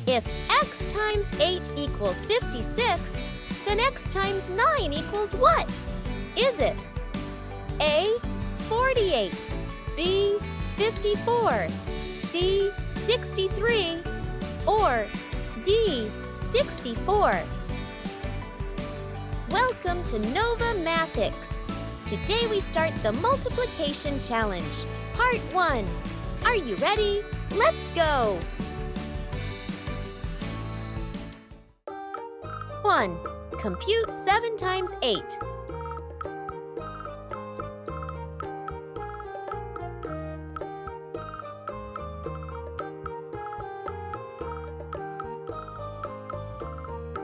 If x times 8 equals 56, then x times 9 equals what? Is it A, 48, B, 54, C, 63, or D, 64? Welcome to Nova Mathics. Today we start the multiplication challenge, part 1. Are you ready? Let's go! 1. Compute 7 times 8.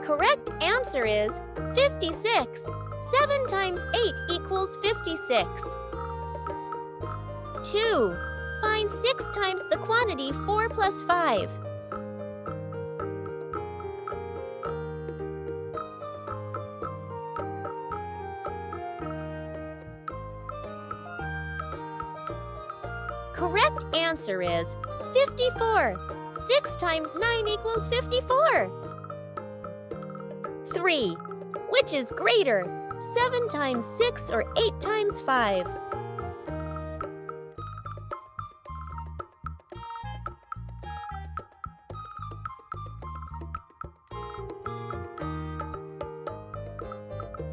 Correct answer is 56. 7 times 8 equals 56. 2. Find 6 times the quantity 4 plus 5. Correct answer is 54. 6 times 9 equals 54. 3. Which is greater, 7 times 6 or 8 times 5?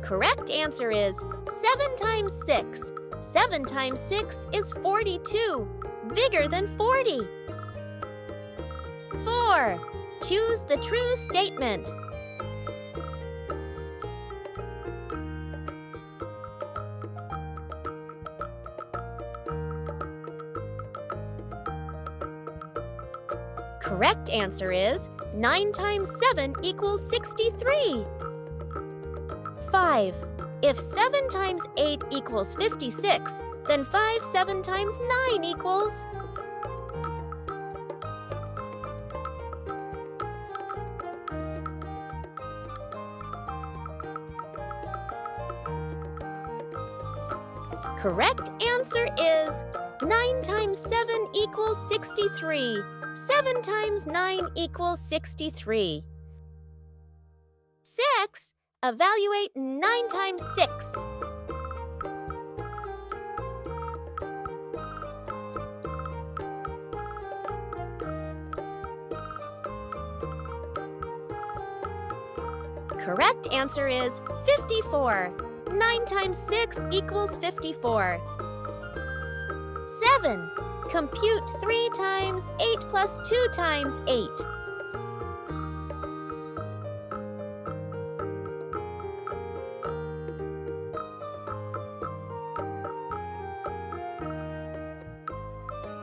Correct answer is 7 times 6. 7 times 6 is 42, bigger than 40. 4. Choose the true statement. Correct answer is 9 times 7 equals 63. 5. If 7 times 8 equals 56, then 5 7 times 9 equals... Correct answer is 9 times 7 equals 63. 7 times 9 equals 63. 6. Evaluate 9 times 6. Correct answer is 54. 9 times 6 equals 54. 7. Compute 3 times 8 plus 2 times 8.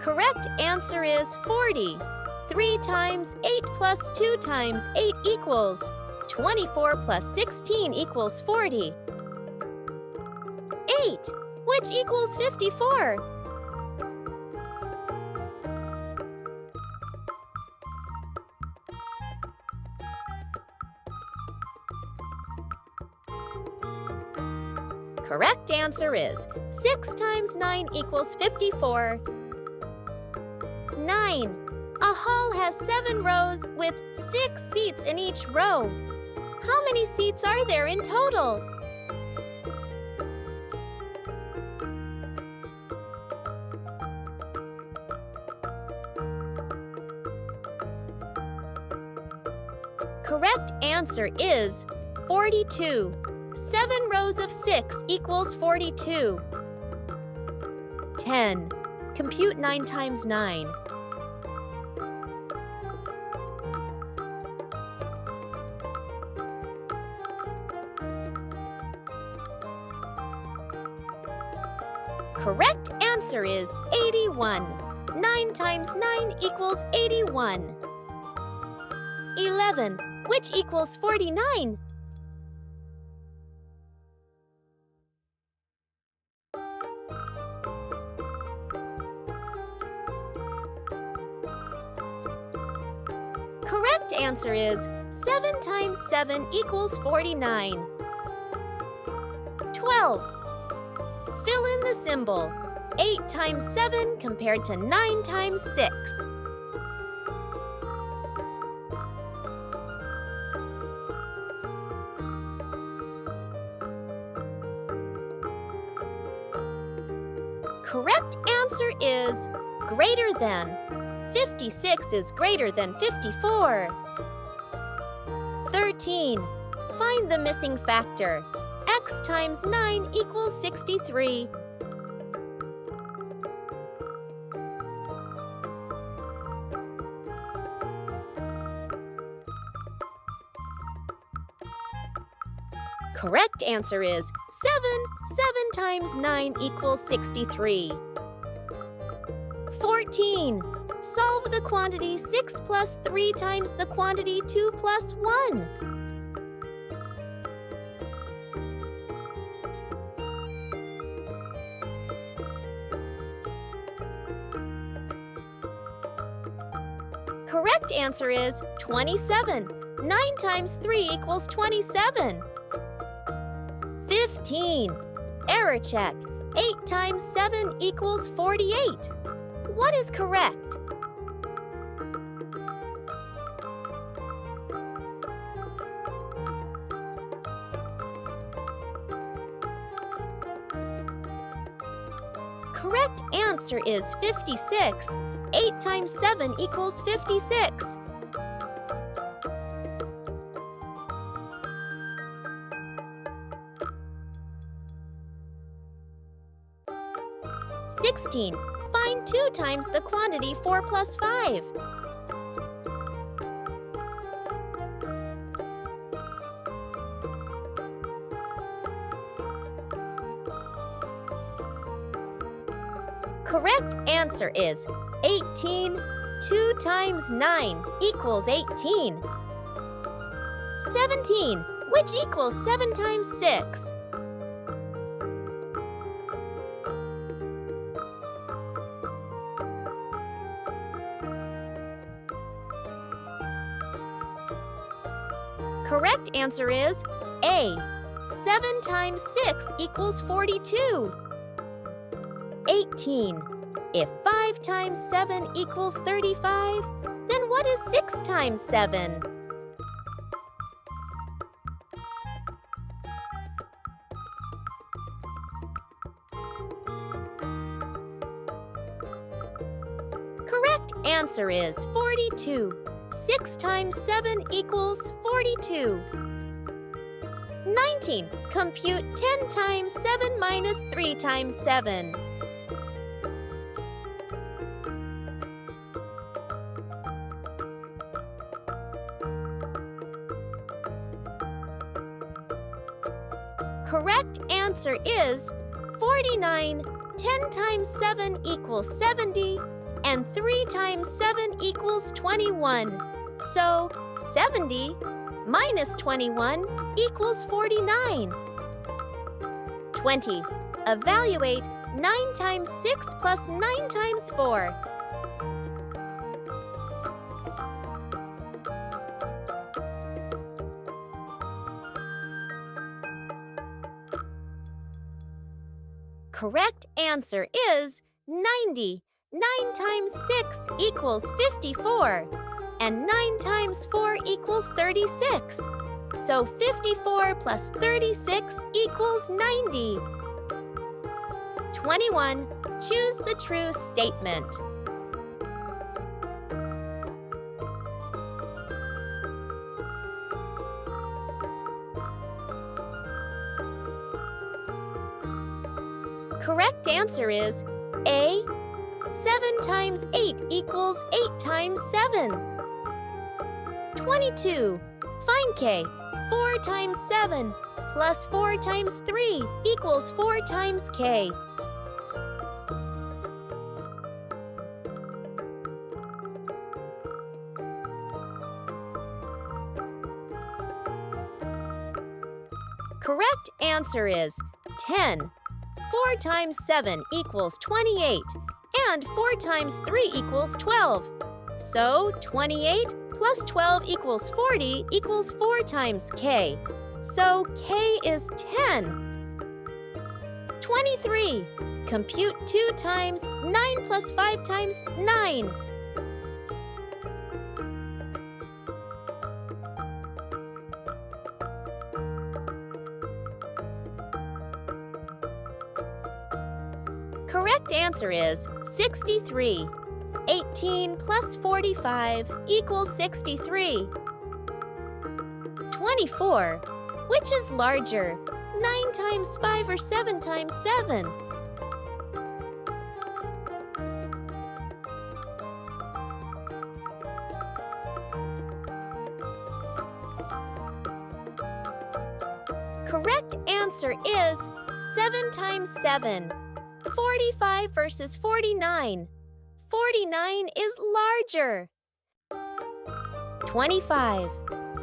Correct answer is 40. 3 times 8 plus 2 times 8 equals 24 plus 16 equals 40. 8, which equals 54. Correct answer is 6 times 9 equals 54. 9. A hall has 7 rows with 6 seats in each row. How many seats are there in total? Correct answer is 42. 7 rows of 6 equals 42. 10. Compute 9 times 9. Correct answer is 81. 9 times 9 equals 81. 11. Which equals 49? Correct answer is 7 times 7 equals 49. 12. Fill in the symbol. 8 times 7 compared to 9 times 6. correct answer is greater than. 56 is greater than 54. 13. Find the missing factor. X times 9 equals 63. Correct answer is 7. 7 times 9 equals 63. 14. Solve the quantity 6 plus 3 times the quantity 2 plus 1. Correct answer is 27. 9 times 3 equals 27. 15. Error check. 8 times 7 equals 48. What is correct? Correct answer is 56. 8 times 7 equals 56. 16. Find 2 times the quantity 4 plus 5. Correct answer is 18. 2 times 9 equals 18. 17. Which equals 7 times 6? Correct answer is A. 7 times 6 equals 42. 18. If 5 times 7 equals 35, then what is 6 times 7? Correct answer is 42. 6 times 7 equals 42. 19. Compute 10 times 7 minus 3 times 7. Correct answer is 49. 10 times 7 equals 70, and 3 times 7 equals 21. So, 70 minus 21 equals 49. 20. Evaluate 9 times 6 plus 9 times 4. Correct answer is 90. 9 times 6 equals 54, and 9 times 4 equals 36. So 54 plus 36 equals 90. 21. Choose the true statement. Correct answer is A. 7 times 8 equals 8 times 7. 22. Find K. 4 times 7 plus 4 times 3 equals 4 times K. Correct answer is 10. 4 times 7 equals 28, and 4 times 3 equals 12. So 28 plus 12 equals 40 equals 4 times K. So K is 10. 23. Compute 2 times 9 plus 5 times 9. Correct answer is 63. 18 plus 45 equals 63. 24. Which is larger, 9 times 5 or 7 times 7? Correct answer is 7 times 7. 45 versus 49. 49 is larger. 25.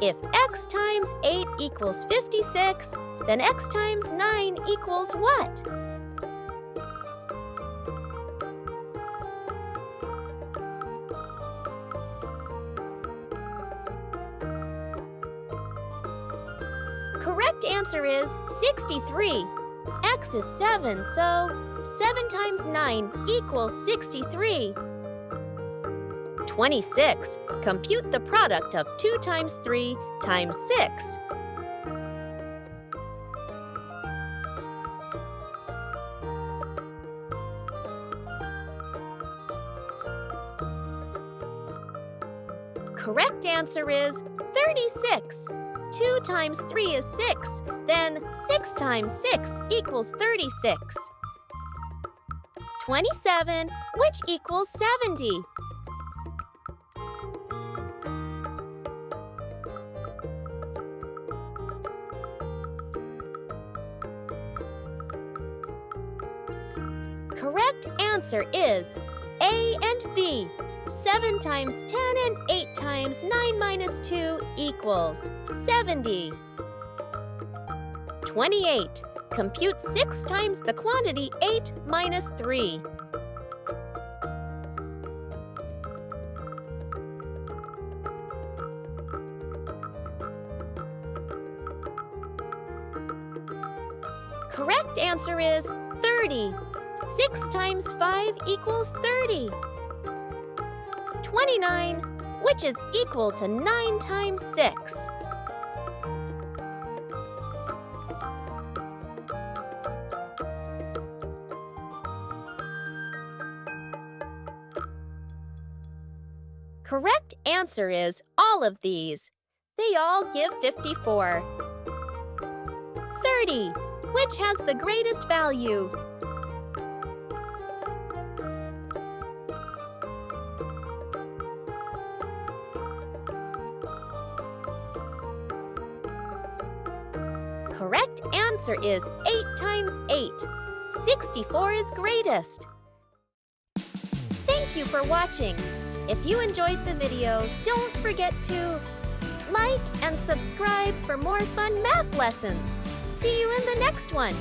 If x times 8 equals 56, then x times 9 equals what? Correct answer is 63. X is 7, so 7 times 9 equals 63. 26. Compute the product of 2 times 3 times 6. Correct answer is 36. 2 times 3 is 6. Then 6 times 6 equals 36. 27, which equals 70. Correct answer is A and B. 7 times 10 and 8 times 9 minus 2 equals 70. 28. Compute 6 times the quantity 8 minus 3. Correct answer is 30. 6 times 5 equals 30. 29, which is equal to 9 times 6. Correct answer is all of these. They all give 54. 30, which has the greatest value? Correct answer is 8 times 8. 64 is greatest. Thank you for watching. If you enjoyed the video, don't forget to like and subscribe for more fun math lessons. See you in the next one.